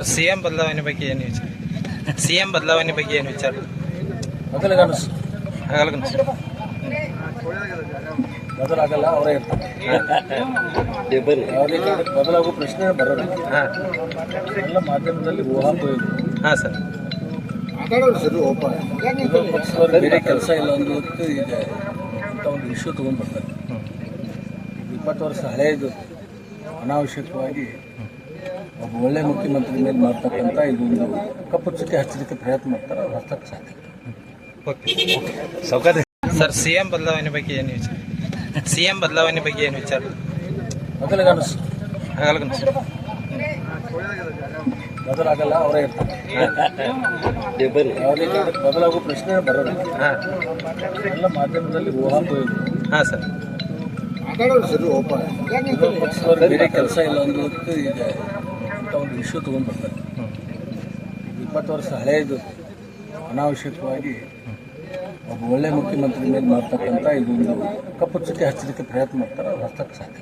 Sir CM ಬದಲಾವಣೆ ಬಗ್ಗೆ ಏನು ವಿಚಾರ? ಸಿಎಂ ಬದಲಾವಣೆ ಬಗ್ಗೆ ಏನು ವಿಚಾರ? ಬದಲಾಗಲ್ಲ, ಅವರೇ ಇರ್ತಾರೆ. ಬದಲಾಗೋ ಪ್ರಶ್ನೆ ಬರೋಲ್ಲ. ಎಲ್ಲ ಮಾಧ್ಯಮದಲ್ಲಿ ಊಹಾಪೋಹ. ಹಾಂ ಸರ್. ಪಕ್ಷದವ್ರು ಬೇರೆ ಕೆಲಸ ಇಲ್ಲ ಅನ್ನೋದಕ್ಕೆ ಈಗ ಇಂಥ ಒಂದು ಇಶ್ಯೂ ತೊಗೊಂಡ್ಬರ್ತಾರೆ. 20 ವರ್ಷ ಹಳೆಯದು ಅನಾವಶ್ಯಕವಾಗಿ ಒಬ್ಬ ಒಳ್ಳೆ ಮುಖ್ಯಮಂತ್ರಿ ಮೇಲೆ ಮಾಡ್ತಕ್ಕಂಥ ಇದೊಂದು ಕಪ್ಪು ಚುಕ್ಕೆ ಹಚ್ಚಲಿಕ್ಕೆ ಪ್ರಯತ್ನ ಮಾಡ್ತಾರೆ. ಅವ್ರು ಹಚ್ಚಕ್ಕೆ ಸಾಧ್ಯ. ಸರ್ ಸಿಎಂ ಬದಲಾವಣೆ ಬಗ್ಗೆ ಏನು ವಿಚಾರ? ಸಿಎಂ ಬದಲಾವಣೆ ಬಗ್ಗೆ ಏನು ವಿಚಾರ? ಬದಲಾಗಲ್ಲ, ಅವರೇ ಇರ್ತಾರೆ. ಬದಲಾಗೋ ಪ್ರಶ್ನೆ ಬರೋಲ್ಲ. ಎಲ್ಲ ಮಾಧ್ಯಮದಲ್ಲಿ ಊಹಾಪೋಹ. ಹಾಂ ಸರ್. ಪಕ್ಷದವ್ರು ಬೇರೆ ಕೆಲಸ ಇಲ್ಲ ಅನ್ನೋದಕ್ಕೆ ಈಗ ಇಂಥ ಒಂದು ಇಶ್ಯೂ ತೊಗೊಂಡ್ಬರ್ತಾರೆ. 20 ವರ್ಷ ಹಳೆಯದು ಅನಾವಶ್ಯಕವಾಗಿ ಒಬ್ಬ ಒಳ್ಳೆ ಮುಖ್ಯಮಂತ್ರಿ ಮೇಲೆ ಮಾಡ್ತಕ್ಕಂಥ ಇದೊಂದು ಕಪ್ಪು ಚುಕ್ಕೆ ಹಚ್ಚಲಿಕ್ಕೆ ಪ್ರಯತ್ನ ಮಾಡ್ತಾರೆ. ಅವ್ರು ಹಚ್ಚಕ್ಕೆ ಸಾಧ್ಯ.